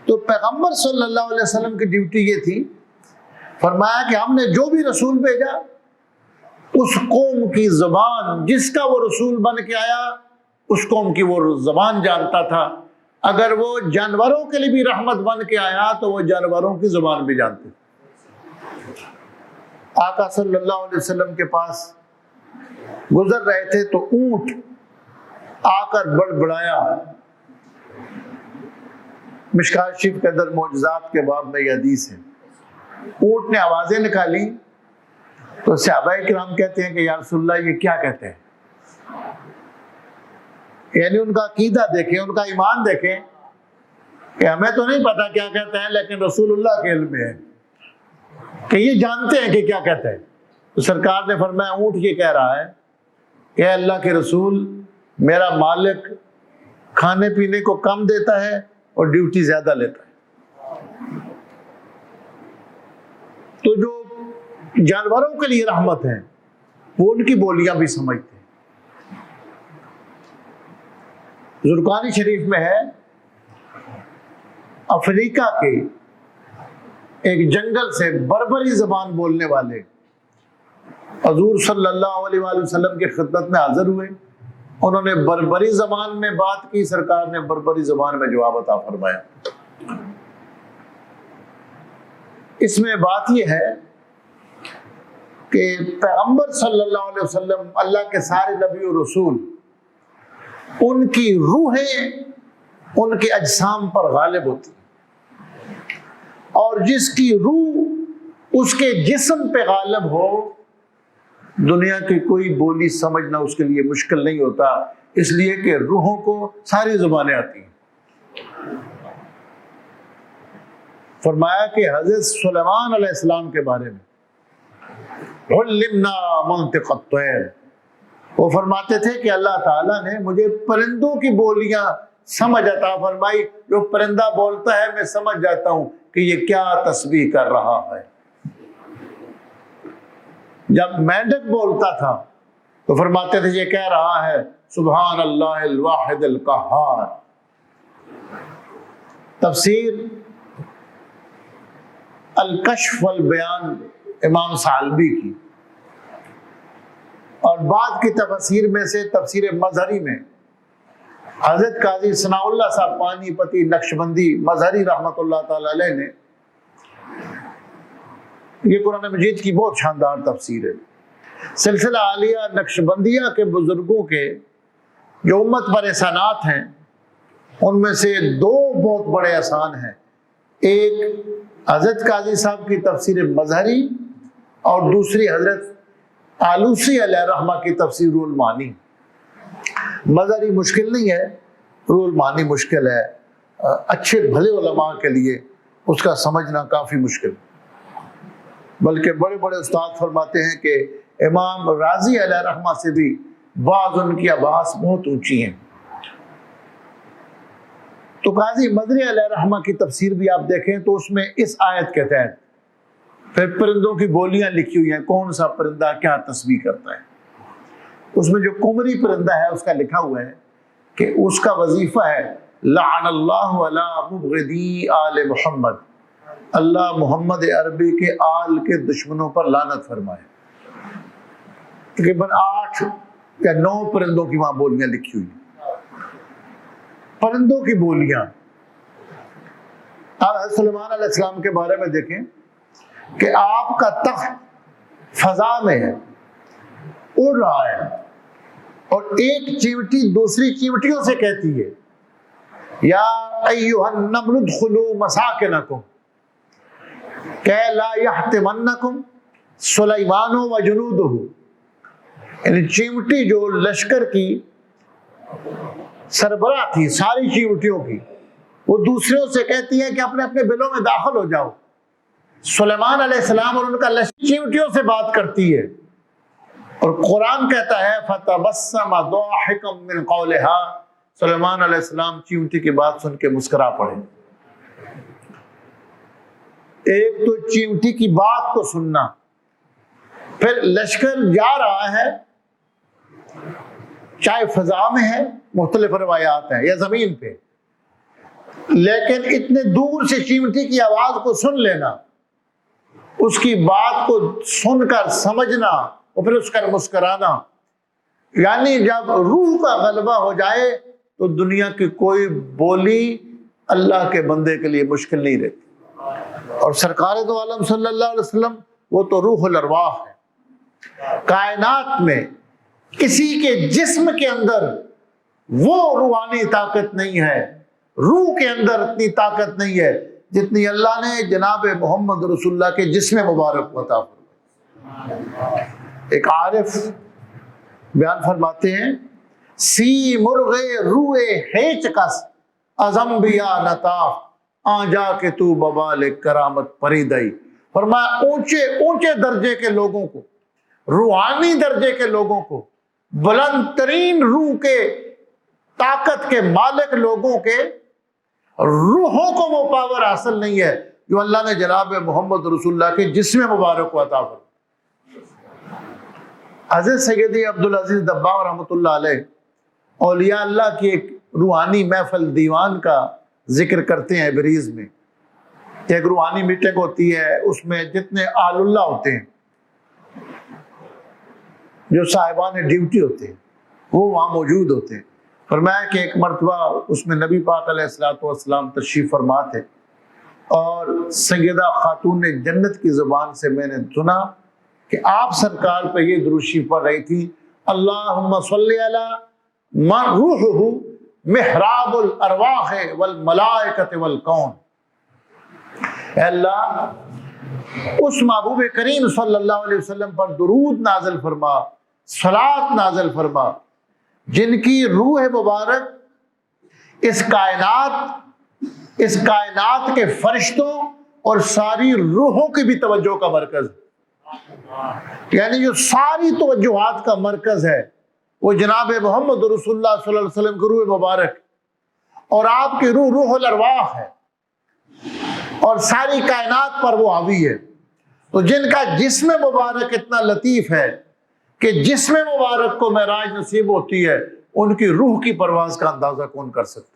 تو پیغمبر صلی اللہ علیہ وسلم کی ڈیوٹی یہ تھی، فرمایا کہ ہم نے جو بھی رسول بھیجا اس قوم کی زبان، جس کا وہ رسول بن کے آیا اس قوم کی وہ زبان جانتا تھا۔ اگر وہ جانوروں کے لیے بھی رحمت بن کے آیا تو وہ جانوروں کی زبان بھی جانتے۔ آقا صلی اللہ علیہ وسلم کے پاس گزر رہے تھے تو اونٹ آ کر بڑبڑایا۔ مشکوٰۃ شریف کے اندر معجزات کے باب میں یہ حدیث ہے، اونٹ نے آوازیں نکالی تو صحابہ کرام کہتے ہیں کہ یا رسول اللہ یہ کیا کہتے ہیں؟ یعنی ان کا عقیدہ دیکھیں، ان کا ایمان دیکھیں کہ ہمیں تو نہیں پتا کیا کہتے ہیں، لیکن رسول اللہ کے علم میں ہے کہ یہ جانتے ہیں کہ کیا کہتے ہیں۔ تو سرکار نے فرمایا اونٹ یہ کہہ رہا ہے کہ اللہ کے رسول، میرا مالک کھانے پینے کو کم دیتا ہے اور ڈیوٹی زیادہ لیتا ہے۔ تو جو جانوروں کے لیے رحمت ہے وہ ان کی بولیاں بھی سمجھتے ہیں۔ زرقانی شریف میں ہے افریقہ کے ایک جنگل سے بربری زبان بولنے والے حضور صلی اللہ علیہ وآلہ وسلم کی خدمت میں حاضر ہوئے، انہوں نے بربری زبان میں بات کی، سرکار نے بربری زبان میں جواب عطا فرمایا۔ اس میں بات یہ ہے کہ پیغمبر صلی اللہ علیہ وسلم، اللہ کے سارے نبی و رسول، ان کی روحیں ان کے اجسام پر غالب ہوتی، اور جس کی روح اس کے جسم پہ غالب ہو دنیا کی کوئی بولی سمجھنا اس کے لیے مشکل نہیں ہوتا، اس لیے کہ روحوں کو ساری زبانیں آتی ہیں۔ فرمایا کہ حضرت سلیمان علیہ السلام کے بارے میں علمنا منطق الطیر، وہ فرماتے تھے کہ اللہ تعالیٰ نے مجھے پرندوں کی بولیاں سمجھ عطا فرمائی، جو پرندہ بولتا ہے میں سمجھ جاتا ہوں کہ یہ کیا تسبیح کر رہا ہے۔ جب مینڈک بولتا تھا تو فرماتے تھے یہ کہہ رہا ہے سبحان اللہ الواحد القہار۔ تفسیر الکشف والبیان امام ثعلبی کی، اور بعد کی تفسیر میں سے تفسیر مظہری میں حضرت قاضی ثناء اللہ صاحب پانی پتی نقشبندی مظہری رحمۃ اللہ تعالی علیہ نے، یہ قرآن مجید کی بہت شاندار تفسیر ہے۔ سلسلہ عالیہ نقشبندیہ کے بزرگوں کے جو امت پر احسانات ہیں ان میں سے دو بہت بڑے احسان ہیں، ایک حضرت قاضی صاحب کی تفسیر مظہری اور دوسری حضرت آلوسی علیہ رحمہ کی تفسیر روح المعانی۔ مظہری مشکل نہیں ہے، روح المعانی مشکل ہے، اچھے بھلے علماء کے لیے اس کا سمجھنا کافی مشکل، بلکہ بڑے بڑے استاد فرماتے ہیں کہ امام راضی علیہ رحمہ سے بھی بعض ان کی آباس بہت اونچی ہیں۔ تو قاضی مظہری علیہ رحمہ کی تفسیر بھی آپ دیکھیں تو اس میں اس آیت کے تحت پھر پرندوں کی بولیاں لکھی ہوئی ہیں، کون سا پرندہ کیا تسبیح کرتا ہے۔ اس میں جو قمری پرندہ ہے اس کا لکھا ہوا ہے کہ اس کا وظیفہ ہے لعن اللہ علی مبغضی آل محمد، اللہ محمد عربی کے آل کے دشمنوں پر لعنت فرمائے۔ تقریباً 8 یا 9 پرندوں کی وہاں بولیاں لکھی ہوئی ہیں۔ پرندوں کی بولیاں آپ سلیمان علیہ السلام کے بارے میں دیکھیں کہ آپ کا تخت فضا میں ہے، اڑ رہا ہے، اور ایک چیونٹی دوسری چیونٹیوں سے کہتی ہے یا ایھا النمل ادخلوا مساکنکم کہ لا یحطمنکم سلیمان وجنودہ، یعنی چیونٹی جو لشکر کی سربراہ تھی ساری چیونٹیوں کی، وہ دوسروں سے کہتی ہے کہ اپنے اپنے بلوں میں داخل ہو جاؤ۔ سلیمان علیہ السلام اور ان کا لشکر چیونٹیوں سے بات کرتی ہے، اور قرآن کہتا ہے فَتَبَسَّمَ ضَاحِكًا مِّن قَوْلِهَا، سلیمان علیہ السلام چیونٹی کی بات سن کے مسکرا پڑے۔ ایک تو چیونٹی کی بات کو سننا، پھر لشکر جا رہا ہے، چاہے فضا میں ہے، مختلف روایات ہیں، یا زمین پہ، لیکن اتنے دور سے چیمٹی کی آواز کو سن لینا، اس کی بات کو سن کر سمجھنا اور پھر اس پر مسکرانا، یعنی جب روح کا غلبہ ہو جائے تو دنیا کی کوئی بولی اللہ کے بندے کے لیے مشکل نہیں رہتی۔ اور سرکار دو عالم صلی اللہ علیہ وسلم وہ تو روح الارواح ہے۔ کائنات میں کسی کے جسم کے اندر وہ روحانی طاقت نہیں ہے، روح کے اندر اتنی طاقت نہیں ہے جتنی اللہ نے جناب محمد رسول اللہ کے جسم مبارک عطا فرمائی۔ ایک عارف بیان فرماتے ہیں، سی مرغے روئے ہیچ کس از انبیاء نطاف آ جا کے تو ببال کرامت پریدائی۔ فرمایا اونچے درجے کے لوگوں کو، روحانی درجے کے لوگوں کو، بلند ترین روح کے طاقت کے مالک لوگوں کے روحوں کو وہ پاور حاصل نہیں ہے جو اللہ نے جناب محمد رسول اللہ کے جسم مبارک کو عطا فرمایا۔ حضرت سیدی عبدالعزیز دباغ رحمۃ اللہ علیہ اولیاء اللہ کی ایک روحانی محفل دیوان کا ذکر کرتے ہیں بریز میں۔ ایک روحانی میٹنگ ہوتی ہے، اس میں جتنے آل اللہ ہوتے ہیں، جو صاحبان ڈیوٹی ہوتے ہیں، وہ وہاں موجود ہوتے ہیں۔ فرمایا کہ ایک مرتبہ اس میں نبی پاک علیہ الصلوۃ والسلام تشریف فرما تھے، اور سیدہ خاتون جنت کی زبان سے میں نے سنا کہ آپ سرکار پہ یہ درود شریف پڑھ رہی تھی، اللہم صلی علی من روحہ محراب الارواح والملائکۃ والکون۔ اے اللہ اس محبوب کریم صلی اللہ علیہ وسلم پر درود نازل فرما، صلاۃ نازل فرما، جن کی روح مبارک اس کائنات کے فرشتوں اور ساری روحوں کی بھی توجہ کا مرکز ہے، یعنی جو ساری توجہات کا مرکز ہے وہ جناب محمد رسول اللہ صلی اللہ علیہ وسلم کی روح مبارک، اور آپ کی روح الارواح ہے، اور ساری کائنات پر وہ حاوی ہے۔ تو جن کا جسم مبارک اتنا لطیف ہے کہ جسم مبارک کو معراج نصیب ہوتی ہے، ان کی روح کی پرواز کا اندازہ کون کر سکتا ہے؟